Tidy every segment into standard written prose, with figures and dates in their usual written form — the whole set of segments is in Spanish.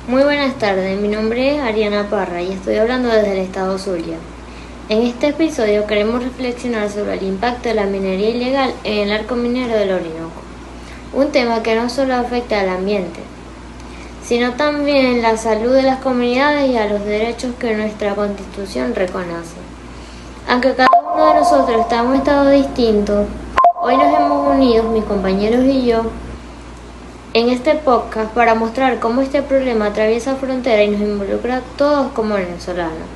Muy buenas tardes, mi nombre es Ariana Parra y estoy hablando desde el estado Zulia. En este episodio queremos reflexionar sobre el impacto de la minería ilegal en el arco minero del Orinoco, un tema que no solo afecta al ambiente, sino también la salud de las comunidades y a los derechos que nuestra Constitución reconoce. Aunque cada uno de nosotros está en un estado distinto, hoy nos hemos unido, mis compañeros y yo, en este podcast para mostrar cómo este problema atraviesa fronteras y nos involucra a todos como venezolanos.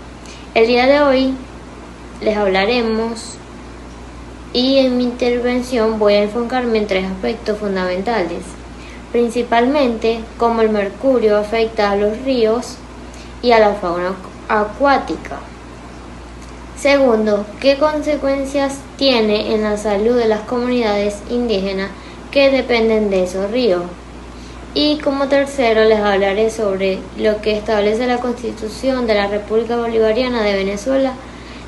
El día de hoy les hablaremos y en mi intervención voy a enfocarme en tres aspectos fundamentales, principalmente cómo el mercurio afecta a los ríos y a la fauna acuática. Segundo, qué consecuencias tiene en la salud de las comunidades indígenas que dependen de esos ríos. Y como tercero les hablaré sobre lo que establece la Constitución de la República Bolivariana de Venezuela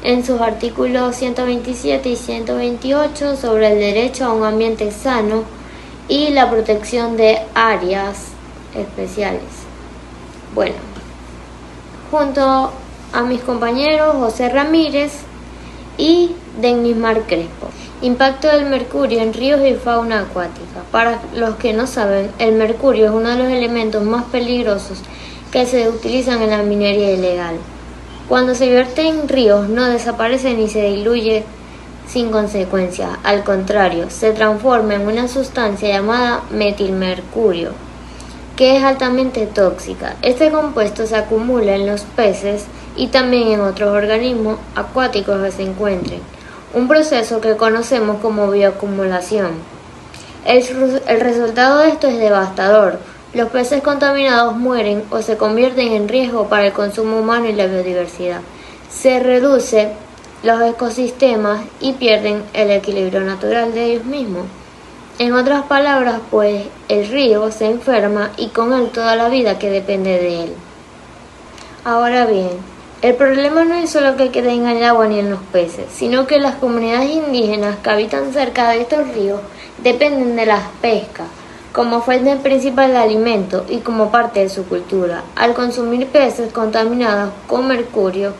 en sus artículos 127 y 128 sobre el derecho a un ambiente sano y la protección de áreas especiales. Bueno, junto a mis compañeros José Ramírez y Dennismar Crespo. Impacto del mercurio en ríos y fauna acuática. Para los que no saben, el mercurio es uno de los elementos más peligrosos que se utilizan en la minería ilegal. Cuando se vierte en ríos no desaparece ni se diluye sin consecuencias, al contrario, se transforma en una sustancia llamada metilmercurio, que es altamente tóxica. Este compuesto se acumula en los peces y también en otros organismos acuáticos que se encuentren, un proceso que conocemos como bioacumulación. El resultado de esto es devastador. Los peces contaminados mueren o se convierten en riesgo para el consumo humano y la biodiversidad. Se reducen los ecosistemas y pierden el equilibrio natural de ellos mismos. En otras palabras, pues, el río se enferma y con él toda la vida que depende de él. Ahora bien, el problema no es solo que quede en el agua ni en los peces, sino que las comunidades indígenas que habitan cerca de estos ríos dependen de las pescas como fuente principal de alimento y como parte de su cultura. Al consumir peces contaminados con mercurio,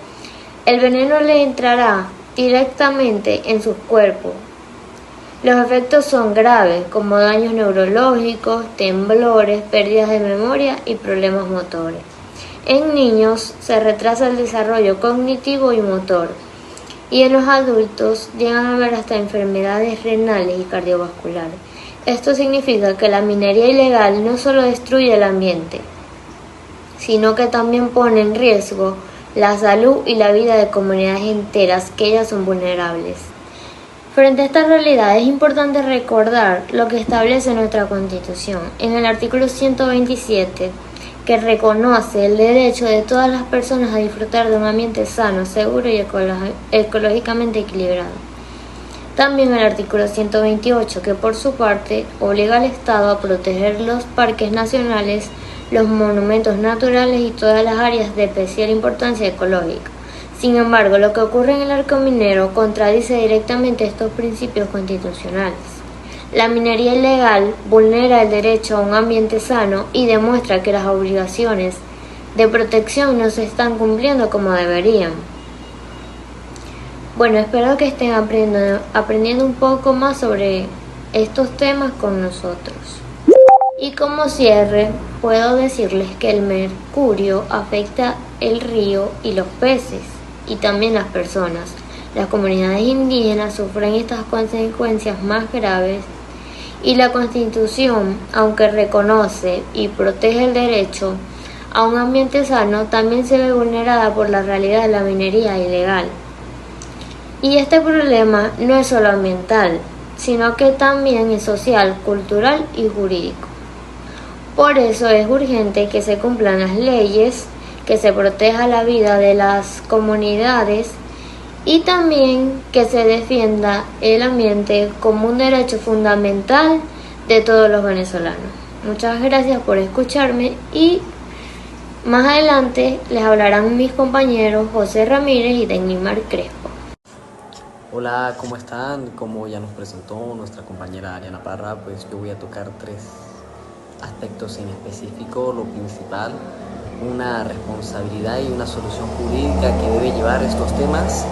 el veneno le entrará directamente en sus cuerpos. Los efectos son graves, como daños neurológicos, temblores, pérdidas de memoria y problemas motores. En niños se retrasa el desarrollo cognitivo y motor, y en los adultos llegan a haber hasta enfermedades renales y cardiovasculares. Esto significa que la minería ilegal no solo destruye el ambiente, sino que también pone en riesgo la salud y la vida de comunidades enteras que ellas son vulnerables. Frente a esta realidad es importante recordar lo que establece nuestra Constitución en el artículo 127, que reconoce el derecho de todas las personas a disfrutar de un ambiente sano, seguro y ecológicamente equilibrado. También el artículo 128, que por su parte obliga al Estado a proteger los parques nacionales, los monumentos naturales y todas las áreas de especial importancia ecológica. Sin embargo, lo que ocurre en el arco minero contradice directamente estos principios constitucionales. La minería ilegal vulnera el derecho a un ambiente sano y demuestra que las obligaciones de protección no se están cumpliendo como deberían. Bueno, espero que estén aprendiendo un poco más sobre estos temas con nosotros. Y como cierre, puedo decirles que el mercurio afecta el río y los peces, y también las personas. Las comunidades indígenas sufren estas consecuencias más graves y la Constitución, aunque reconoce y protege el derecho a un ambiente sano, también se ve vulnerada por la realidad de la minería ilegal. Y este problema no es solo ambiental, sino que también es social, cultural y jurídico. Por eso es urgente que se cumplan las leyes, que se proteja la vida de las comunidades y también que se defienda el ambiente como un derecho fundamental de todos los venezolanos. Muchas gracias por escucharme y más adelante les hablarán mis compañeros José Ramírez y Dennismar Crespo. Hola, ¿cómo están? Como ya nos presentó nuestra compañera Ariana Parra, pues yo voy a tocar tres aspectos en específico, lo principal, una responsabilidad y una solución jurídica que debe llevar estos temas.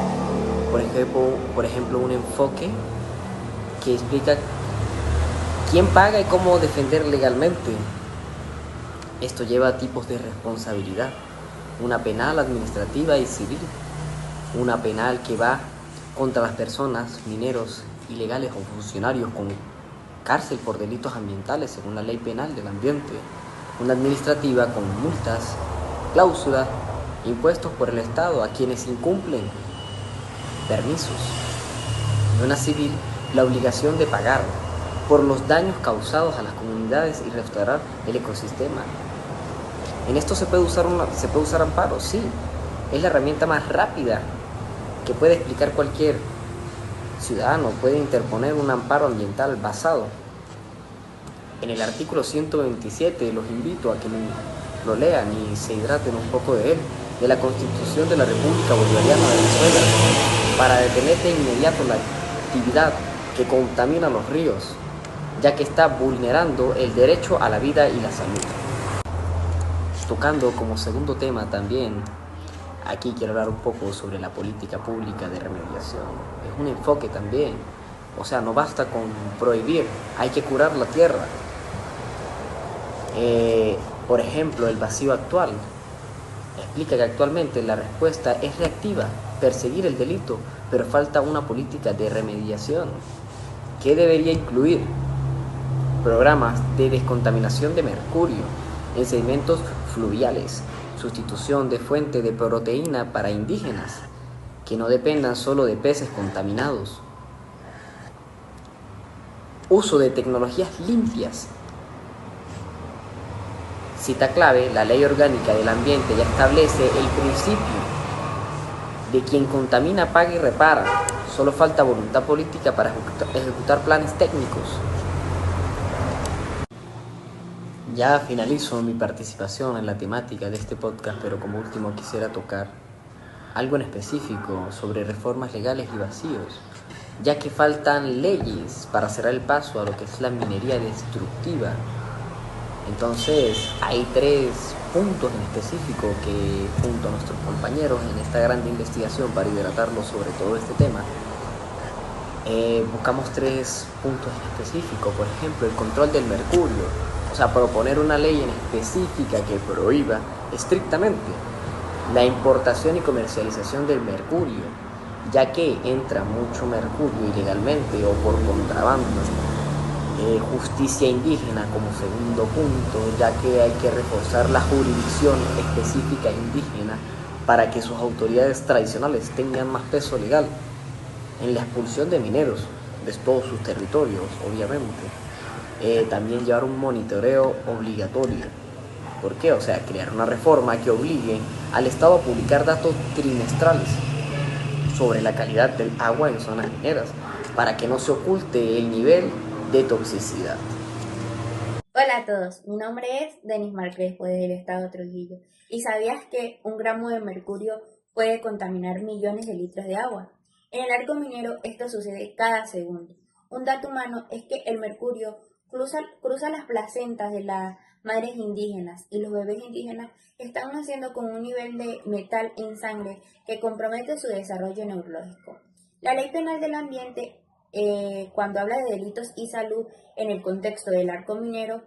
Por ejemplo, un enfoque que explica quién paga y cómo defender legalmente. Esto lleva tipos de responsabilidad, una penal, administrativa y civil. Una penal que va contra las personas, mineros, ilegales o funcionarios con cárcel por delitos ambientales según la ley penal del ambiente. Una administrativa con multas, cláusulas, impuestos por el Estado a quienes incumplen permisos. Y una civil, la obligación de pagar por los daños causados a las comunidades y restaurar el ecosistema. En esto se puede usar amparo, sí. Es la herramienta más rápida que puede explicar cualquier ciudadano. Puede interponer un amparo ambiental basado en el artículo 127. Los invito a que lo lean y se hidraten un poco de él, de la Constitución de la República Bolivariana de Venezuela, para detener de inmediato la actividad que contamina los ríos, ya que está vulnerando el derecho a la vida y la salud. Tocando como segundo tema también, aquí quiero hablar un poco sobre la política pública de remediación. Es un enfoque también, o sea, no basta con prohibir, hay que curar la tierra. Por ejemplo, el vacío actual explica que actualmente la respuesta es reactiva, perseguir el delito, pero falta una política de remediación que debería incluir programas de descontaminación de mercurio en sedimentos fluviales, sustitución de fuente de proteína para indígenas, que no dependan solo de peces contaminados, uso de tecnologías limpias. Cita clave, la Ley Orgánica del Ambiente ya establece el principio de quien contamina paga y repara. Solo falta voluntad política para ejecutar planes técnicos. Ya finalizo mi participación en la temática de este podcast, pero como último quisiera tocar algo en específico sobre reformas legales y vacíos, ya que faltan leyes para cerrar el paso a lo que es la minería destructiva. Entonces hay 3 puntos en específico que, junto a nuestros compañeros en esta gran investigación para hidratarlos sobre todo este tema, buscamos 3 puntos en específico. Por ejemplo, el control del mercurio, o sea, proponer una ley en específica que prohíba estrictamente la importación y comercialización del mercurio, ya que entra mucho mercurio ilegalmente o por contrabando. Justicia indígena como segundo punto, ya que hay que reforzar la jurisdicción específica indígena para que sus autoridades tradicionales tengan más peso legal en la expulsión de mineros de todos sus territorios, obviamente. También llevar un monitoreo obligatorio. ¿Por qué? O sea, crear una reforma que obligue al Estado a publicar datos trimestrales sobre la calidad del agua en zonas mineras, para que no se oculte el nivel de toxicidad. Hola a todos, mi nombre es Denis Marcrespo del estado Trujillo. ¿Y sabías que 1 gramo de mercurio puede contaminar millones de litros de agua? En el arco minero esto sucede cada segundo. Un dato humano es que el mercurio cruza las placentas de las madres indígenas y los bebés indígenas están naciendo con un nivel de metal en sangre que compromete su desarrollo neurológico. La Ley Penal del Ambiente, cuando habla de delitos y salud en el contexto del arco minero,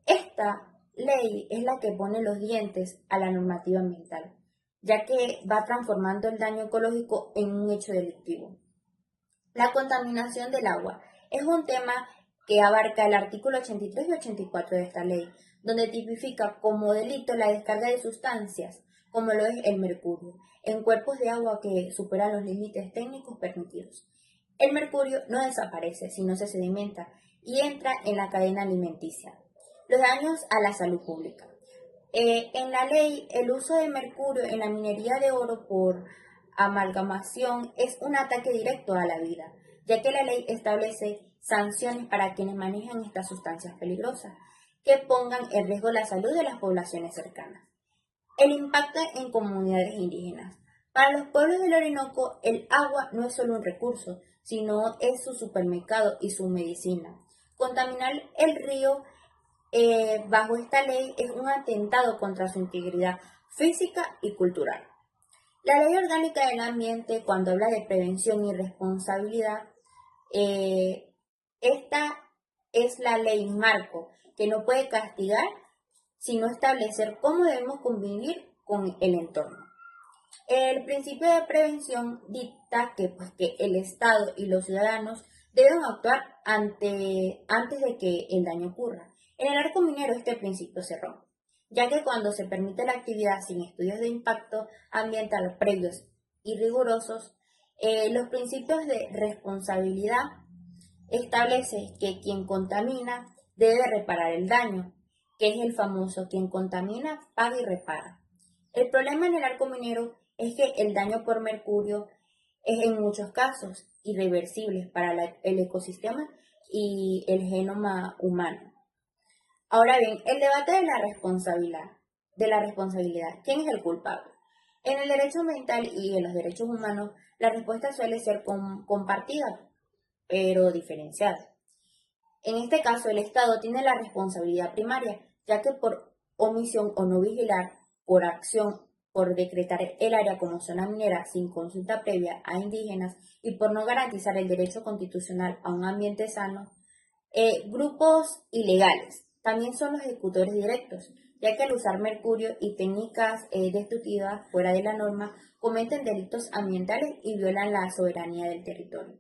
esta ley es la que pone los dientes a la normativa ambiental, ya que va transformando el daño ecológico en un hecho delictivo. La contaminación del agua es un tema que abarca el artículo 83 y 84 de esta ley, donde tipifica como delito la descarga de sustancias, como lo es el mercurio, en cuerpos de agua que superan los límites técnicos permitidos. El mercurio no desaparece, sino se sedimenta y entra en la cadena alimenticia. Los daños a la salud pública. En la ley, el uso de mercurio en la minería de oro por amalgamación es un ataque directo a la vida, ya que la ley establece sanciones para quienes manejan estas sustancias peligrosas, que pongan en riesgo la salud de las poblaciones cercanas. El impacto en comunidades indígenas. Para los pueblos del Orinoco, el agua no es solo un recurso, sino es su supermercado y su medicina. Contaminar el río bajo esta ley es un atentado contra su integridad física y cultural. La Ley Orgánica del Ambiente, cuando habla de prevención y responsabilidad, esta es la ley marco que no puede castigar, sino establecer cómo debemos convivir con el entorno. El principio de prevención dicta que el Estado y los ciudadanos deben actuar antes de que el daño ocurra. En el arco minero este principio se rompe, ya que cuando se permite la actividad sin estudios de impacto ambiental previos y rigurosos, los principios de responsabilidad establecen que quien contamina debe reparar el daño, que es el famoso quien contamina, paga y repara. El problema en el arco minero es que el daño por mercurio es en muchos casos irreversible para el ecosistema y el genoma humano. Ahora bien, el debate de la responsabilidad, ¿quién es el culpable? En el derecho ambiental y en los derechos humanos, la respuesta suele ser compartida, pero diferenciada. En este caso, el Estado tiene la responsabilidad primaria, ya que por omisión o no vigilar, por acción, por decretar el área como zona minera sin consulta previa a indígenas y por no garantizar el derecho constitucional a un ambiente sano, grupos ilegales también son los ejecutores directos, ya que al usar mercurio y técnicas destructivas fuera de la norma cometen delitos ambientales y violan la soberanía del territorio.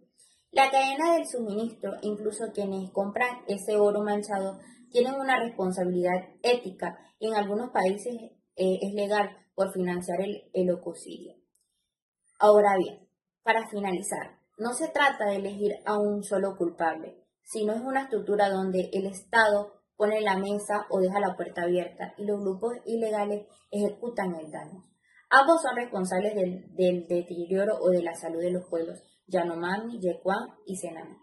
La cadena del suministro, incluso quienes compran ese oro manchado, tienen una responsabilidad ética y en algunos países es legal por financiar el ecocidio. Ahora bien, para finalizar, no se trata de elegir a un solo culpable, sino es una estructura donde el Estado pone la mesa o deja la puerta abierta y los grupos ilegales ejecutan el daño. Ambos son responsables del deterioro o de la salud de los pueblos Yanomami, Yecuán y Sename.